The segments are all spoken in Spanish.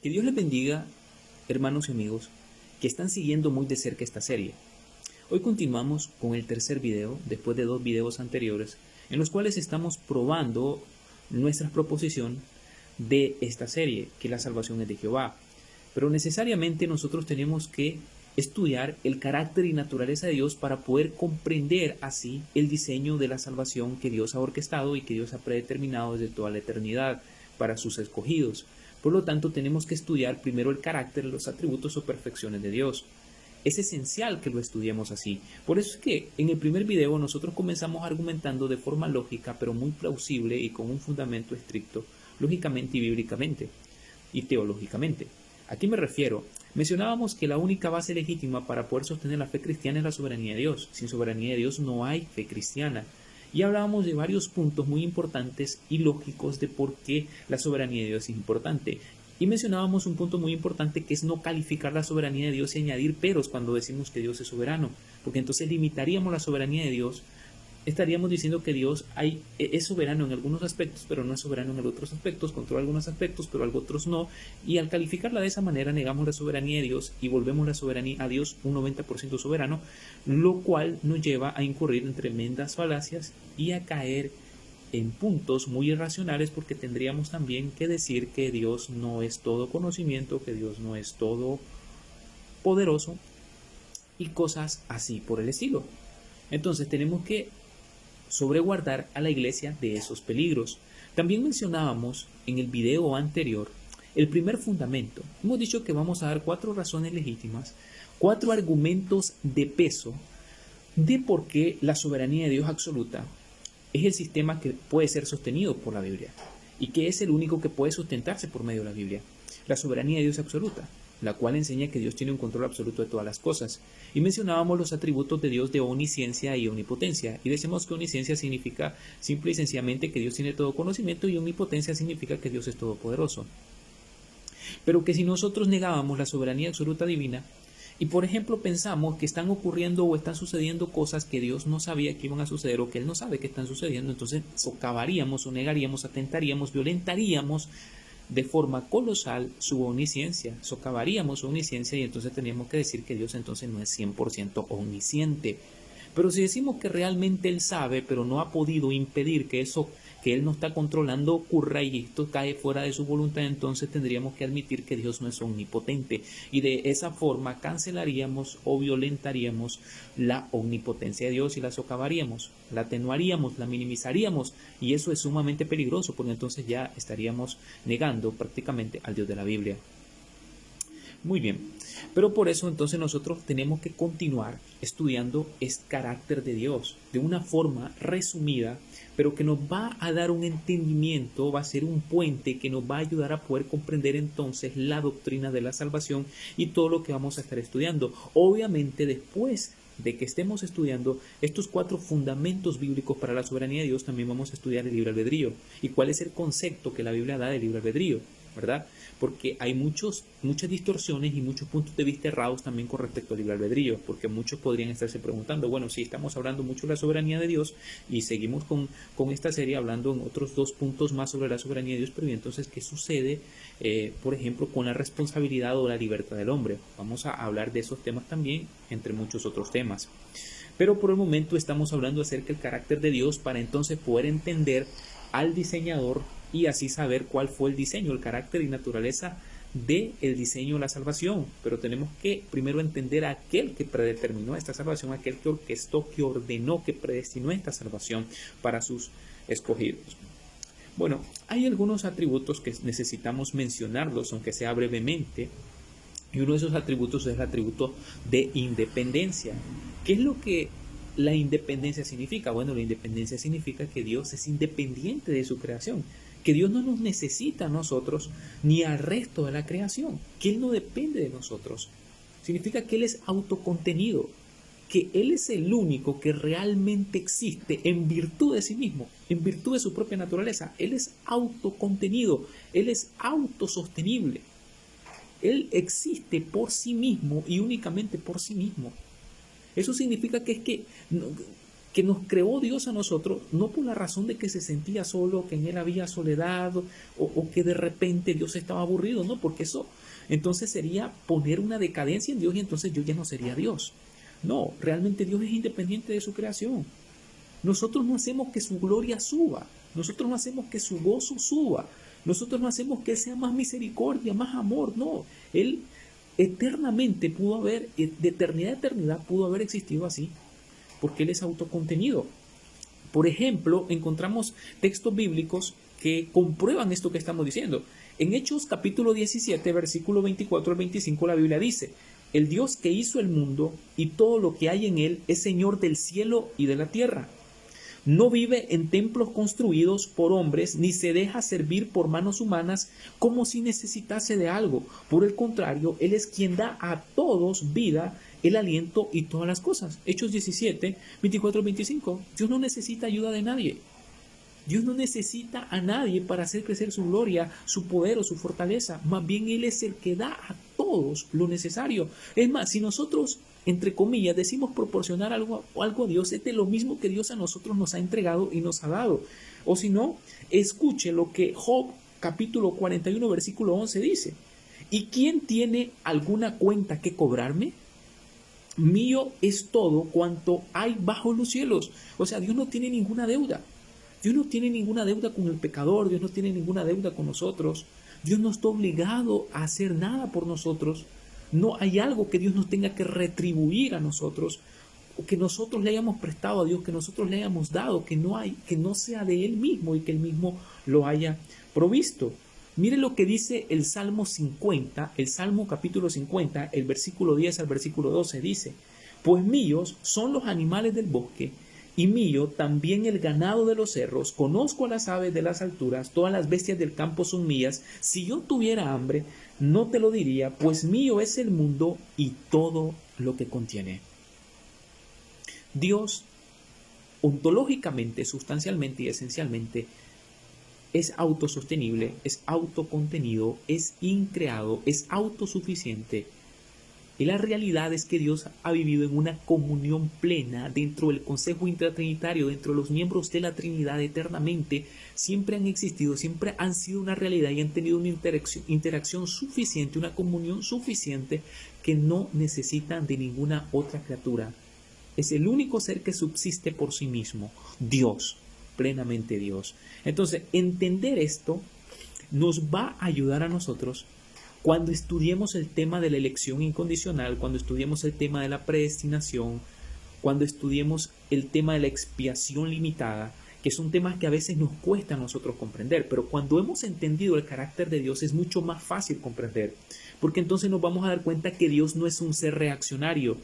Que Dios les bendiga, hermanos y amigos, que están siguiendo muy de cerca esta serie. Hoy continuamos con el tercer video, después de 2 videos anteriores, en los cuales estamos probando nuestra proposición de esta serie, que la salvación es de Jehová. Pero necesariamente nosotros tenemos que estudiar el carácter y naturaleza de Dios para poder comprender así el diseño de la salvación que Dios ha orquestado y que Dios ha predeterminado desde toda la eternidad para sus escogidos. Por lo tanto, tenemos que estudiar primero el carácter, los atributos o perfecciones de Dios. Es esencial que lo estudiemos así. Por eso es que en el primer video nosotros comenzamos argumentando de forma lógica, pero muy plausible y con un fundamento estricto, lógicamente y bíblicamente y teológicamente. ¿A qué me refiero? Mencionábamos que la única base legítima para poder sostener la fe cristiana es la soberanía de Dios. Sin soberanía de Dios no hay fe cristiana. Y hablábamos de varios puntos muy importantes y lógicos de por qué la soberanía de Dios es importante. Y mencionábamos un punto muy importante que es no calificar la soberanía de Dios y añadir peros cuando decimos que Dios es soberano. Porque entonces limitaríamos la soberanía de Dios. Estaríamos diciendo que Dios es soberano en algunos aspectos, pero no es soberano en otros aspectos, controla algunos aspectos, pero otros no. Y al calificarla de esa manera, negamos la soberanía de Dios y volvemos la soberanía a Dios un 90% soberano, lo cual nos lleva a incurrir en tremendas falacias y a caer en puntos muy irracionales, porque tendríamos también que decir que Dios no es todo conocimiento, que Dios no es todo poderoso y cosas así por el estilo. Entonces tenemos que sobreguardar a la iglesia de esos peligros. También mencionábamos en el video anterior el primer fundamento. Hemos dicho que vamos a dar 4 razones legítimas, 4 argumentos de peso de por qué la soberanía de Dios absoluta es el sistema que puede ser sostenido por la Biblia y que es el único que puede sustentarse por medio de la Biblia. La soberanía de Dios absoluta, la cual enseña que Dios tiene un control absoluto de todas las cosas. Y mencionábamos los atributos de Dios de omnisciencia y omnipotencia. Y decimos que omnisciencia significa simple y sencillamente que Dios tiene todo conocimiento, y omnipotencia significa que Dios es todopoderoso. Pero que si nosotros negábamos la soberanía absoluta divina, y por ejemplo pensamos que están ocurriendo o están sucediendo cosas que Dios no sabía que iban a suceder o que Él no sabe que están sucediendo, entonces socavaríamos o negaríamos, atentaríamos, violentaríamos de forma colosal su omnisciencia, socavaríamos su omnisciencia, y entonces teníamos que decir que Dios entonces no es 100% omnisciente. Pero si decimos que realmente Él sabe, pero no ha podido impedir que eso que Él no está controlando ocurra y esto cae fuera de su voluntad, entonces tendríamos que admitir que Dios no es omnipotente, y de esa forma cancelaríamos o violentaríamos la omnipotencia de Dios y la socavaríamos, la atenuaríamos, la minimizaríamos, y eso es sumamente peligroso, porque entonces ya estaríamos negando prácticamente al Dios de la Biblia. Muy bien, pero por eso entonces nosotros tenemos que continuar estudiando el carácter de Dios de una forma resumida, pero que nos va a dar un entendimiento, va a ser un puente que nos va a ayudar a poder comprender entonces la doctrina de la salvación y todo lo que vamos a estar estudiando. Obviamente después de que estemos estudiando estos 4 fundamentos bíblicos para la soberanía de Dios, también vamos a estudiar el libre albedrío y cuál es el concepto que la Biblia da del libre albedrío, ¿verdad? Porque hay muchas distorsiones y muchos puntos de vista errados también con respecto al libre albedrío, porque muchos podrían estarse preguntando, bueno, sí, estamos hablando mucho de la soberanía de Dios y seguimos con esta serie hablando en otros 2 puntos más sobre la soberanía de Dios, pero entonces, ¿qué sucede, por ejemplo, con la responsabilidad o la libertad del hombre? Vamos a hablar de esos temas también, entre muchos otros temas. Pero por el momento estamos hablando acerca del carácter de Dios para entonces poder entender al diseñador y así saber cuál fue el diseño, el carácter y naturaleza del diseño de la salvación. Pero tenemos que primero entender a aquel que predeterminó esta salvación, aquel que orquestó, que ordenó, que predestinó esta salvación para sus escogidos. Bueno, hay algunos atributos que necesitamos mencionarlos, aunque sea brevemente, y uno de esos atributos es el atributo de independencia. ¿Qué es lo que la independencia significa? Bueno, la independencia significa que Dios es independiente de su creación, que Dios no nos necesita a nosotros ni al resto de la creación, que Él no depende de nosotros. Significa que Él es autocontenido, que Él es el único que realmente existe en virtud de sí mismo, en virtud de su propia naturaleza. Él es autocontenido, Él es autosostenible. Él existe por sí mismo y únicamente por sí mismo. Eso significa que que nos creó Dios a nosotros, no por la razón de que se sentía solo, que en él había soledad o que de repente Dios estaba aburrido, no, porque eso entonces sería poner una decadencia en Dios y entonces yo ya no sería Dios. No, realmente Dios es independiente de su creación. Nosotros no hacemos que su gloria suba, nosotros no hacemos que su gozo suba, nosotros no hacemos que sea más misericordia, más amor, no. Él eternamente pudo haber, de eternidad a eternidad pudo haber existido así, porque Él es autocontenido. Por ejemplo, encontramos textos bíblicos que comprueban esto que estamos diciendo. En Hechos capítulo 17, versículo 24 al 25, la Biblia dice: el Dios que hizo el mundo y todo lo que hay en él es Señor del cielo y de la tierra. No vive en templos construidos por hombres, ni se deja servir por manos humanas como si necesitase de algo. Por el contrario, Él es quien da a todos vida, el aliento y todas las cosas. Hechos 17, 24, 25. Dios no necesita ayuda de nadie. Dios no necesita a nadie para hacer crecer su gloria, su poder o su fortaleza. Más bien Él es el que da a todos lo necesario. Es más, si nosotros, entre comillas, decimos proporcionar algo a Dios, es de lo mismo que Dios a nosotros nos ha entregado y nos ha dado. O si no, escuche lo que Job capítulo 41 versículo 11 dice: ¿y quién tiene alguna cuenta que cobrarme? Mío es todo cuanto hay bajo los cielos. O sea, Dios no tiene ninguna deuda. Dios no tiene ninguna deuda con el pecador, Dios no tiene ninguna deuda con nosotros. Dios no está obligado a hacer nada por nosotros. No hay algo que Dios nos tenga que retribuir a nosotros, o que nosotros le hayamos prestado a Dios, que nosotros le hayamos dado, que no sea de Él mismo y que Él mismo lo haya provisto. Mire lo que dice el Salmo 50, el Salmo capítulo 50, el versículo 10 al versículo 12 dice: pues míos son los animales del bosque, y mío también el ganado de los cerros. Conozco a las aves de las alturas, todas las bestias del campo son mías. Si yo tuviera hambre, no te lo diría, pues mío es el mundo y todo lo que contiene. Dios, ontológicamente, sustancialmente y esencialmente, es autosostenible, es autocontenido, es increado, es autosuficiente. Y la realidad es que Dios ha vivido en una comunión plena dentro del consejo intratrinitario, dentro de los miembros de la Trinidad eternamente. Siempre han existido, siempre han sido una realidad y han tenido una interacción suficiente, una comunión suficiente, que no necesitan de ninguna otra criatura. Es el único ser que subsiste por sí mismo, Dios, plenamente Dios. Entonces, entender esto nos va a ayudar a nosotros cuando estudiemos el tema de la elección incondicional, cuando estudiemos el tema de la predestinación, cuando estudiemos el tema de la expiación limitada, que son temas que a veces nos cuesta a nosotros comprender, pero cuando hemos entendido el carácter de Dios es mucho más fácil comprender, porque entonces nos vamos a dar cuenta que Dios no es un ser reaccionario,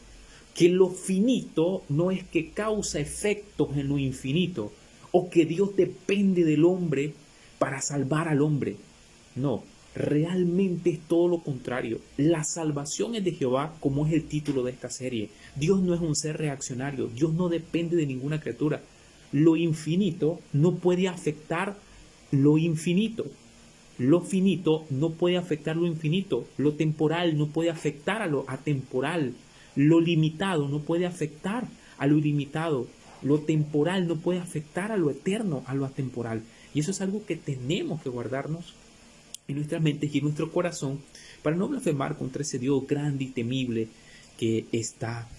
que lo finito no es que causa efectos en lo infinito, o que Dios depende del hombre para salvar al hombre. No. Realmente es todo lo contrario. La salvación es de Jehová, como es el título de esta serie. Dios no es un ser reaccionario. Dios no depende de ninguna criatura. Lo infinito no puede afectar lo infinito. Lo finito no puede afectar lo infinito. Lo temporal no puede afectar a lo atemporal. Lo limitado no puede afectar a lo ilimitado. Lo temporal no puede afectar a lo eterno, a lo atemporal. Y eso es algo que tenemos que guardarnos en nuestras mentes y en nuestro corazón, para no blasfemar contra ese Dios grande y temible que está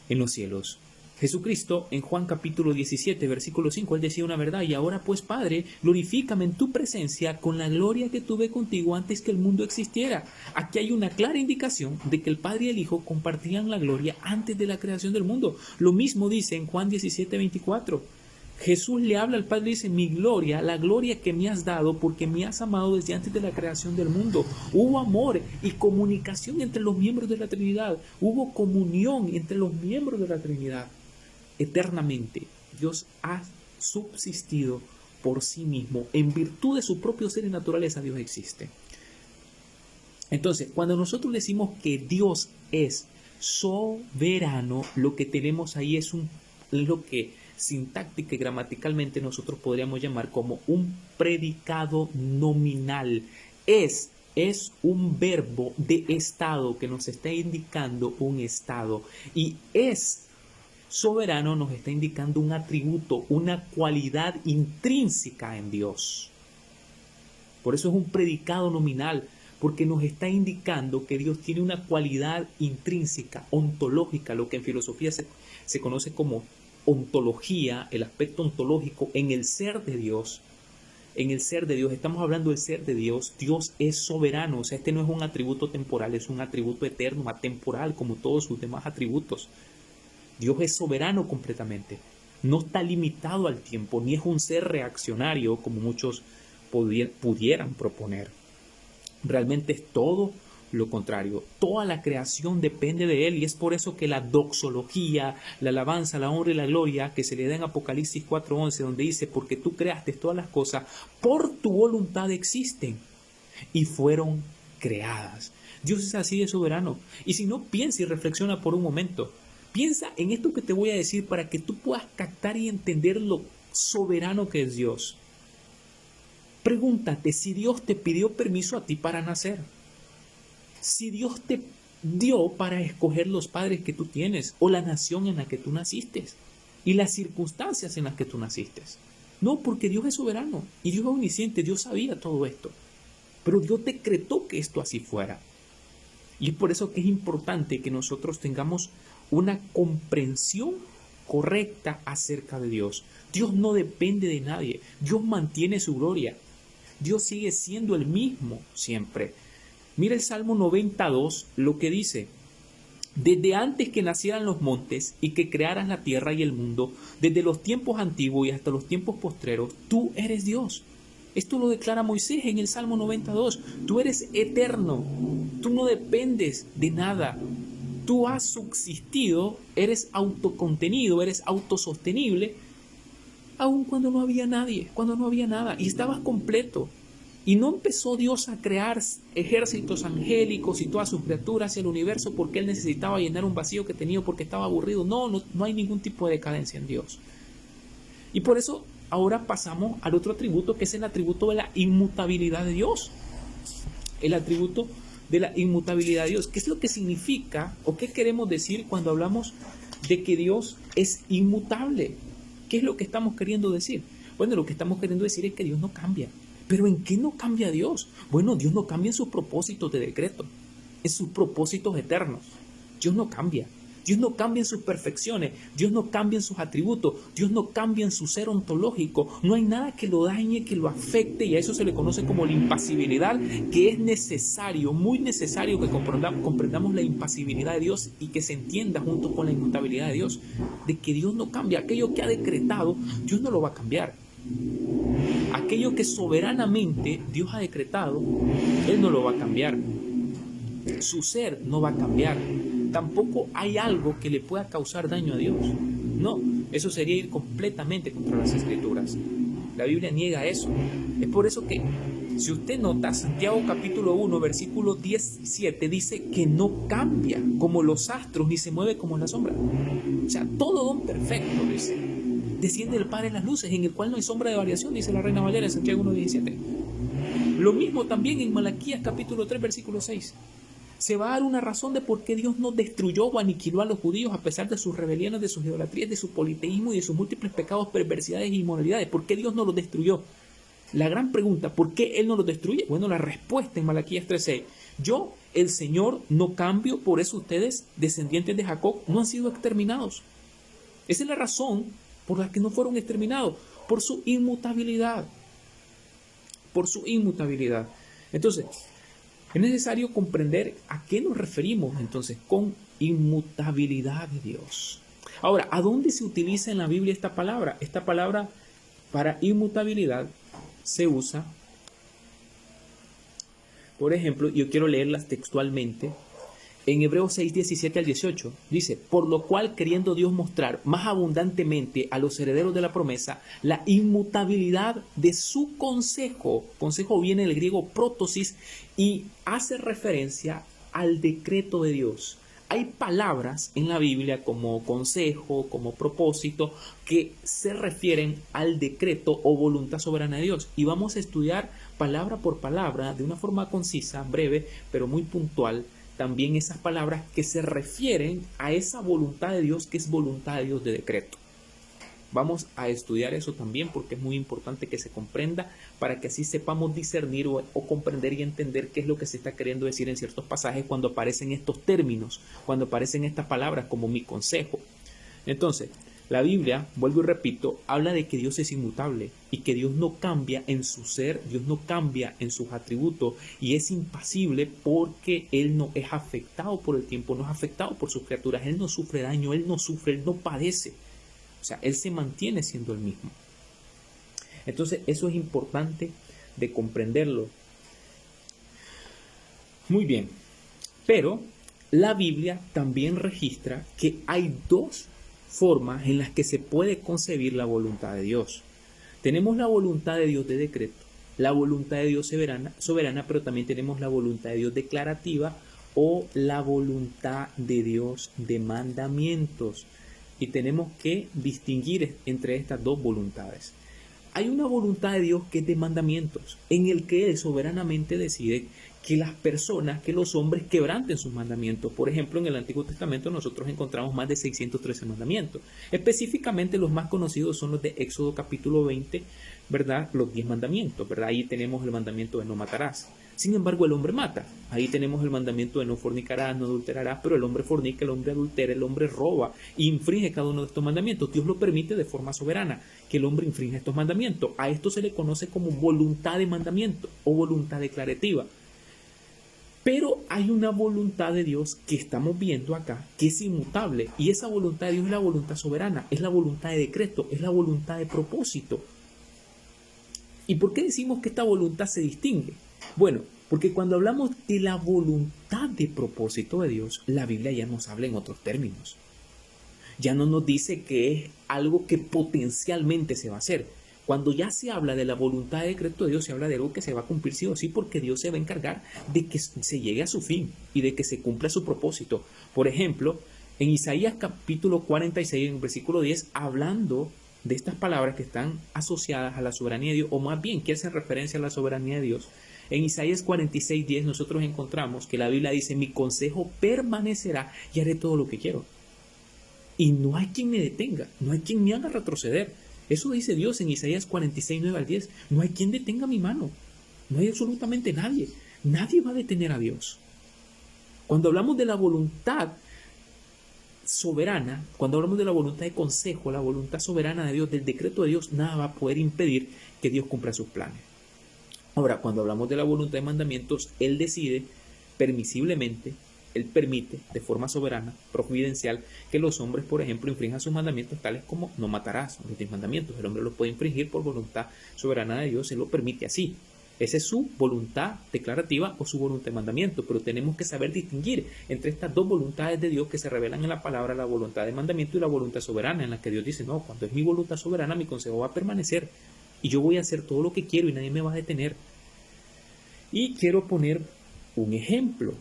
en los cielos. Jesucristo, en Juan capítulo 17, versículo 5, Él decía una verdad: y ahora pues, Padre, glorifícame en tu presencia con la gloria que tuve contigo antes que el mundo existiera. Aquí hay una clara indicación de que el Padre y el Hijo compartían la gloria antes de la creación del mundo. Lo mismo dice en Juan 17, 24. Jesús le habla al Padre y dice: mi gloria, la gloria que me has dado porque me has amado desde antes de la creación del mundo. Hubo amor y comunicación entre los miembros de la Trinidad. Hubo comunión entre los miembros de la Trinidad. Eternamente, Dios ha subsistido por sí mismo. En virtud de su propio ser y naturaleza, Dios existe. Entonces, cuando nosotros decimos que Dios es soberano, lo que tenemos ahí es lo que sintáctica y gramaticalmente nosotros podríamos llamar como un predicado nominal. Es un verbo de estado que nos está indicando un estado, y es soberano nos está indicando un atributo, una cualidad intrínseca en Dios. Por eso es un predicado nominal, porque nos está indicando que Dios tiene una cualidad intrínseca, ontológica, lo que en filosofía se conoce como ontología, el aspecto ontológico en el ser de Dios. En el ser de Dios, estamos hablando del ser de Dios. Dios es soberano, o sea, este no es un atributo temporal, es un atributo eterno, atemporal, como todos sus demás atributos. Dios es soberano completamente, no está limitado al tiempo, ni es un ser reaccionario como muchos pudieran proponer. Realmente es todo lo contrario. Toda la creación depende de Él y es por eso que la doxología, la alabanza, la honra y la gloria que se le da en Apocalipsis 4:11, donde dice, porque tú creaste todas las cosas, por tu voluntad existen y fueron creadas. Dios es así de soberano. Y si no, piensa y reflexiona por un momento. Piensa en esto que te voy a decir para que tú puedas captar y entender lo soberano que es Dios. Pregúntate si Dios te pidió permiso a ti para nacer. Si Dios te dio para escoger los padres que tú tienes o la nación en la que tú naciste y las circunstancias en las que tú naciste. No, porque Dios es soberano y Dios es omnisciente, Dios sabía todo esto. Pero Dios decretó que esto así fuera. Y es por eso que es importante que nosotros tengamos una comprensión correcta acerca de Dios. Dios no depende de nadie. Dios mantiene su gloria. Dios sigue siendo el mismo siempre. Mira el Salmo 92, lo que dice. Desde antes que nacieran los montes y que crearas la tierra y el mundo, desde los tiempos antiguos y hasta los tiempos postreros, tú eres Dios. Esto lo declara Moisés en el Salmo 92. Tú eres eterno. Tú no dependes de nada. Tú has subsistido, eres autocontenido, eres autosostenible, aun cuando no había nadie, cuando no había nada, y estabas completo. Y no empezó Dios a crear ejércitos angélicos y todas sus criaturas y el universo porque Él necesitaba llenar un vacío que tenía porque estaba aburrido. No hay ningún tipo de decadencia en Dios. Y por eso ahora pasamos al otro atributo, que es el atributo de la inmutabilidad de Dios. El atributo de la inmutabilidad de Dios. ¿Qué es lo que significa o qué queremos decir cuando hablamos de que Dios es inmutable? ¿Qué es lo que estamos queriendo decir? Bueno, lo que estamos queriendo decir es que Dios no cambia. ¿Pero en qué no cambia Dios? Bueno, Dios no cambia en sus propósitos de decreto, en sus propósitos eternos. Dios no cambia. Dios no cambia en sus perfecciones. Dios no cambia en sus atributos. Dios no cambia en su ser ontológico. No hay nada que lo dañe, que lo afecte, y a eso se le conoce como la impasibilidad, que es necesario, muy necesario que comprendamos la impasibilidad de Dios y que se entienda junto con la inmutabilidad de Dios, de que Dios no cambia. Aquello que ha decretado, Dios no lo va a cambiar. Aquello que soberanamente Dios ha decretado, Él no lo va a cambiar. Su ser no va a cambiar. Tampoco hay algo que le pueda causar daño a Dios. No, eso sería ir completamente contra las Escrituras. La Biblia niega eso. Es por eso que, si usted nota, Santiago capítulo 1, versículo 17, dice que no cambia como los astros ni se mueve como la sombra. O sea, todo don perfecto, dice. Desciende del Padre en las luces, en el cual no hay sombra de variación, dice la Reina Valera en Santiago 1:17. Lo mismo también en Malaquías capítulo 3, versículo 6. Se va a dar una razón de por qué Dios no destruyó o aniquiló a los judíos a pesar de sus rebeliones, de sus idolatrías, de su politeísmo y de sus múltiples pecados, perversidades y inmoralidades. ¿Por qué Dios no los destruyó? La gran pregunta, ¿por qué Él no los destruye? Bueno, la respuesta en Malaquías 3:6. Yo, el Señor, no cambio, por eso ustedes, descendientes de Jacob, no han sido exterminados. Esa es la razón por la que no fueron exterminados, por su inmutabilidad. Por su inmutabilidad. Entonces, es necesario comprender a qué nos referimos entonces con inmutabilidad de Dios. Ahora, ¿a dónde se utiliza en la Biblia esta palabra? Esta palabra para inmutabilidad se usa, por ejemplo, yo quiero leerlas textualmente, en Hebreos 6, 17 al 18, dice, por lo cual queriendo Dios mostrar más abundantemente a los herederos de la promesa la inmutabilidad de su consejo. Consejo viene del griego prótosis y hace referencia al decreto de Dios. Hay palabras en la Biblia como consejo, como propósito, que se refieren al decreto o voluntad soberana de Dios. Y vamos a estudiar palabra por palabra, de una forma concisa, breve, pero muy puntual, también esas palabras que se refieren a esa voluntad de Dios que es voluntad de Dios de decreto. Vamos a estudiar eso también porque es muy importante que se comprenda para que así sepamos discernir o comprender y entender qué es lo que se está queriendo decir en ciertos pasajes cuando aparecen estos términos, cuando aparecen estas palabras como mi consejo. Entonces, la Biblia, vuelvo y repito, habla de que Dios es inmutable y que Dios no cambia en su ser, Dios no cambia en sus atributos y es impasible porque Él no es afectado por el tiempo, no es afectado por sus criaturas, Él no sufre daño, Él no sufre, Él no padece. O sea, Él se mantiene siendo el mismo. Entonces, eso es importante de comprenderlo. Muy bien, pero la Biblia también registra que hay dos formas en las que se puede concebir la voluntad de Dios. Tenemos la voluntad de Dios de decreto, la voluntad de Dios soberana, pero también tenemos la voluntad de Dios declarativa o la voluntad de Dios de mandamientos. Y tenemos que distinguir entre estas dos voluntades. Hay una voluntad de Dios que es de mandamientos, en el que Él soberanamente decide que las personas, que los hombres quebranten sus mandamientos. Por ejemplo, en el Antiguo Testamento nosotros encontramos más de 613 mandamientos. Específicamente los más conocidos son los de Éxodo capítulo 20, ¿verdad? Los 10 mandamientos, ¿verdad? Ahí tenemos el mandamiento de no matarás. Sin embargo, el hombre mata. Ahí tenemos el mandamiento de no fornicarás, no adulterarás, pero el hombre fornica, el hombre adultera, el hombre roba y infringe cada uno de estos mandamientos. Dios lo permite de forma soberana, que el hombre infrinja estos mandamientos. A esto se le conoce como voluntad de mandamiento o voluntad declarativa. Pero hay una voluntad de Dios que estamos viendo acá, que es inmutable. Y esa voluntad de Dios es la voluntad soberana, es la voluntad de decreto, es la voluntad de propósito. ¿Y por qué decimos que esta voluntad se distingue? Bueno, porque cuando hablamos de la voluntad de propósito de Dios, la Biblia ya nos habla en otros términos. Ya no nos dice que es algo que potencialmente se va a hacer. Cuando ya se habla de la voluntad de decreto de Dios, se habla de algo que se va a cumplir sí o sí, porque Dios se va a encargar de que se llegue a su fin y de que se cumpla su propósito. Por ejemplo, en Isaías capítulo 46, en el versículo 10, hablando de estas palabras que están asociadas a la soberanía de Dios, o más bien que hacen referencia a la soberanía de Dios, en Isaías 46, 10 nosotros encontramos que la Biblia dice: mi consejo permanecerá y haré todo lo que quiero. Y no hay quien me detenga, no hay quien me haga retroceder. Eso dice Dios en Isaías 46, 9 al 10. No hay quien detenga mi mano. No hay absolutamente nadie. Nadie va a detener a Dios. Cuando hablamos de la voluntad soberana, cuando hablamos de la voluntad de consejo, la voluntad soberana de Dios, del decreto de Dios, nada va a poder impedir que Dios cumpla sus planes. Ahora, cuando hablamos de la voluntad de mandamientos, Él decide permisiblemente, Él permite de forma soberana, providencial, que los hombres, por ejemplo, infrinjan sus mandamientos tales como no matarás, los 10 mandamientos. El hombre los puede infringir por voluntad soberana de Dios, Él lo permite así. Esa es su voluntad declarativa o su voluntad de mandamiento, pero tenemos que saber distinguir entre estas dos voluntades de Dios que se revelan en la palabra, la voluntad de mandamiento y la voluntad soberana, en la que Dios dice: no, cuando es mi voluntad soberana, mi consejo va a permanecer y yo voy a hacer todo lo que quiero y nadie me va a detener. Y quiero poner un ejemplo.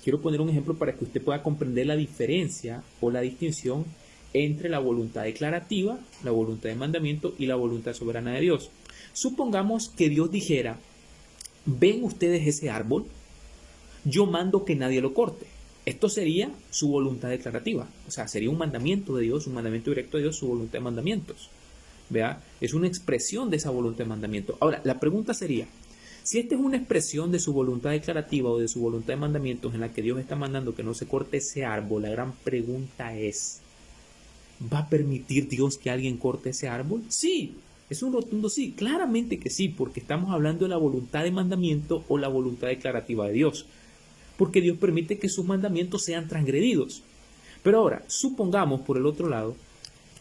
Quiero poner un ejemplo para que usted pueda comprender la diferencia o la distinción entre la voluntad declarativa, la voluntad de mandamiento y la voluntad soberana de Dios. Supongamos que Dios dijera: ¿ven ustedes ese árbol? Yo mando que nadie lo corte. Esto sería su voluntad declarativa. O sea, sería un mandamiento de Dios, un mandamiento directo de Dios, su voluntad de mandamientos. ¿Vea? Es una expresión de esa voluntad de mandamiento. Ahora, la pregunta sería: si esta es una expresión de su voluntad declarativa o de su voluntad de mandamientos en la que Dios está mandando que no se corte ese árbol, la gran pregunta es: ¿va a permitir Dios que alguien corte ese árbol? Sí, es un rotundo sí, claramente que sí, porque estamos hablando de la voluntad de mandamiento o la voluntad declarativa de Dios, porque Dios permite que sus mandamientos sean transgredidos. Pero ahora, supongamos por el otro lado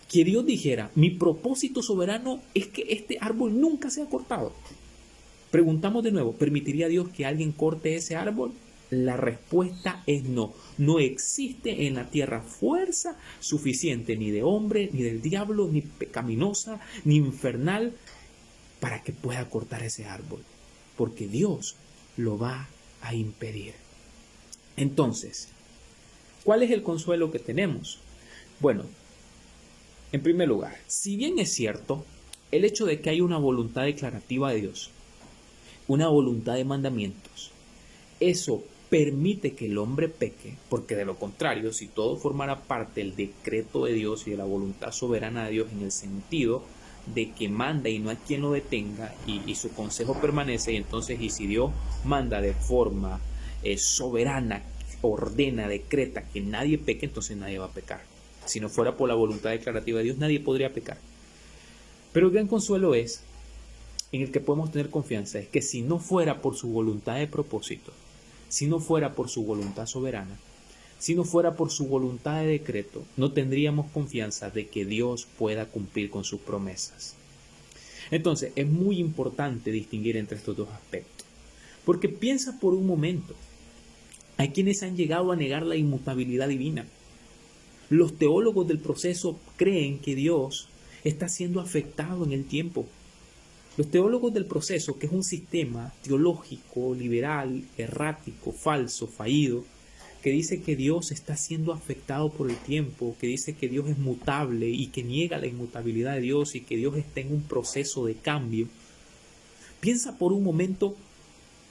que Dios dijera: mi propósito soberano es que este árbol nunca sea cortado. Preguntamos de nuevo: ¿permitiría Dios que alguien corte ese árbol? La respuesta es no. No existe en la tierra fuerza suficiente ni de hombre, ni del diablo, ni pecaminosa, ni infernal para que pueda cortar ese árbol, porque Dios lo va a impedir. Entonces, ¿cuál es el consuelo que tenemos? Bueno, en primer lugar, si bien es cierto el hecho de que hay una voluntad declarativa de Dios, una voluntad de mandamientos, eso permite que el hombre peque, porque de lo contrario, si todo formara parte del decreto de Dios y de la voluntad soberana de Dios en el sentido de que manda y no hay quien lo detenga y su consejo permanece, y entonces, y si Dios manda de forma soberana, ordena, decreta que nadie peque, entonces nadie va a pecar. Si no fuera por la voluntad declarativa de Dios, nadie podría pecar. Pero el gran consuelo es, en el que podemos tener confianza, es que si no fuera por su voluntad de propósito, si no fuera por su voluntad soberana, si no fuera por su voluntad de decreto, no tendríamos confianza de que Dios pueda cumplir con sus promesas. Entonces, es muy importante distinguir entre estos dos aspectos. Porque piensa por un momento, hay quienes han llegado a negar la inmutabilidad divina. Los teólogos del proceso creen que Dios está siendo afectado en el tiempo. Los teólogos del proceso, que es un sistema teológico, liberal, errático, falso, fallido, que dice que Dios está siendo afectado por el tiempo, que dice que Dios es mutable y que niega la inmutabilidad de Dios y que Dios está en un proceso de cambio. Piensa por un momento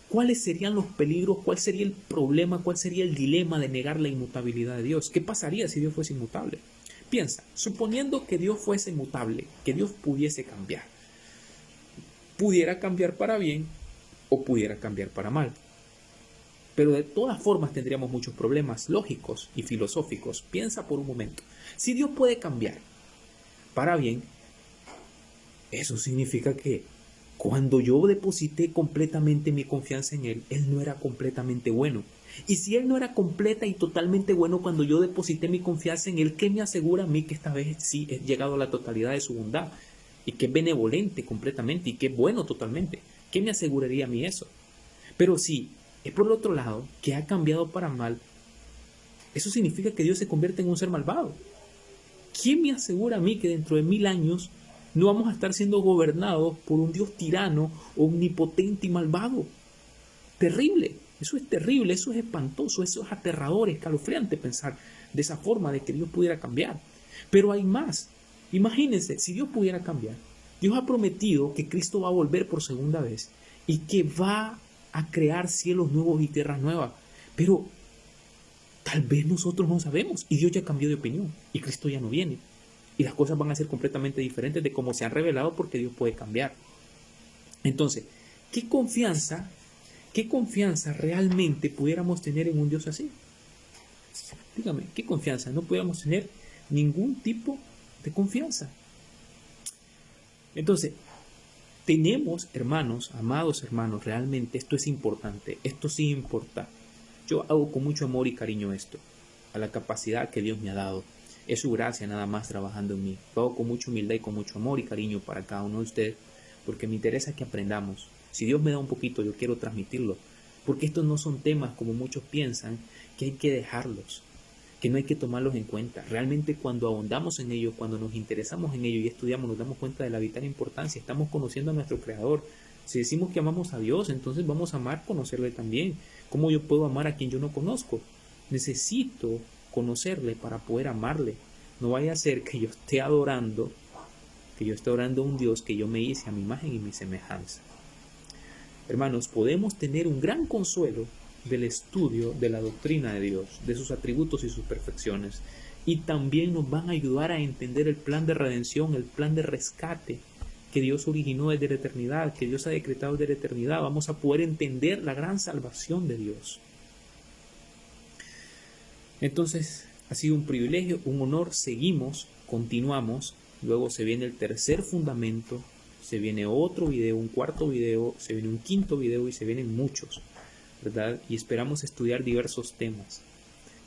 cuáles serían los peligros, cuál sería el problema, cuál sería el dilema de negar la inmutabilidad de Dios. ¿Qué pasaría si Dios fuese inmutable? Piensa, suponiendo que Dios fuese mutable, que Dios pudiese cambiar. Pudiera cambiar para bien o pudiera cambiar para mal. Pero de todas formas tendríamos muchos problemas lógicos y filosóficos. Piensa por un momento. Si Dios puede cambiar para bien, eso significa que cuando yo deposité completamente mi confianza en Él, Él no era completamente bueno. Y si Él no era completa y totalmente bueno cuando yo deposité mi confianza en Él, ¿qué me asegura a mí que esta vez sí he llegado a la totalidad de su bondad? Y que es benevolente completamente y que es bueno totalmente. ¿Qué me aseguraría a mí eso? Pero si es por el otro lado que ha cambiado para mal, eso significa que Dios se convierte en un ser malvado. ¿Quién me asegura a mí que dentro de 1000 años no vamos a estar siendo gobernados por un Dios tirano, omnipotente y malvado? Terrible, eso es terrible, eso es espantoso, eso es aterrador, escalofriante pensar de esa forma de que Dios pudiera cambiar. Pero hay más. Imagínense, si Dios pudiera cambiar, Dios ha prometido que Cristo va a volver por segunda vez y que va a crear cielos nuevos y tierras nuevas. Pero tal vez nosotros no sabemos y Dios ya cambió de opinión y Cristo ya no viene. Y las cosas van a ser completamente diferentes de cómo se han revelado porque Dios puede cambiar. Entonces, ¿qué confianza realmente pudiéramos tener en un Dios así? Dígame, ¿qué confianza? No pudiéramos tener ningún tipo de confianza. Entonces, tenemos, hermanos, amados hermanos, realmente esto es importante, esto sí importa. Yo hago con mucho amor y cariño esto, a la capacidad que Dios me ha dado. Es su gracia nada más trabajando en mí. Lo hago con mucha humildad y con mucho amor y cariño para cada uno de ustedes, porque me interesa que aprendamos. Si Dios me da un poquito, yo quiero transmitirlo, porque estos no son temas como muchos piensan, que hay que dejarlos, que no hay que tomarlos en cuenta. Realmente cuando ahondamos en ellos, cuando nos interesamos en ellos y estudiamos, nos damos cuenta de la vital importancia. Estamos conociendo a nuestro Creador. Si decimos que amamos a Dios, entonces vamos a amar conocerle también. ¿Cómo yo puedo amar a quien yo no conozco? Necesito conocerle para poder amarle. No vaya a ser que yo esté adorando a un Dios que yo me hice a mi imagen y mi semejanza. Hermanos, podemos tener un gran consuelo del estudio de la doctrina de Dios, de sus atributos y sus perfecciones, y también nos van a ayudar a entender el plan de redención, el plan de rescate que Dios originó desde la eternidad, que Dios ha decretado desde la eternidad. Vamos a poder entender la gran salvación de Dios. Entonces, ha sido un privilegio, un honor. Seguimos, continuamos. Luego se viene el tercer fundamento, se viene otro video, un cuarto video, se viene un quinto video y se vienen muchos, ¿verdad? Y esperamos estudiar diversos temas.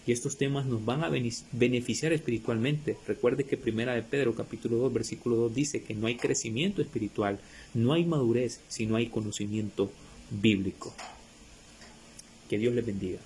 Y estos temas nos van a beneficiar espiritualmente. Recuerde que 1 de Pedro capítulo 2 versículo 2 dice que no hay crecimiento espiritual, no hay madurez, si no hay conocimiento bíblico. Que Dios les bendiga.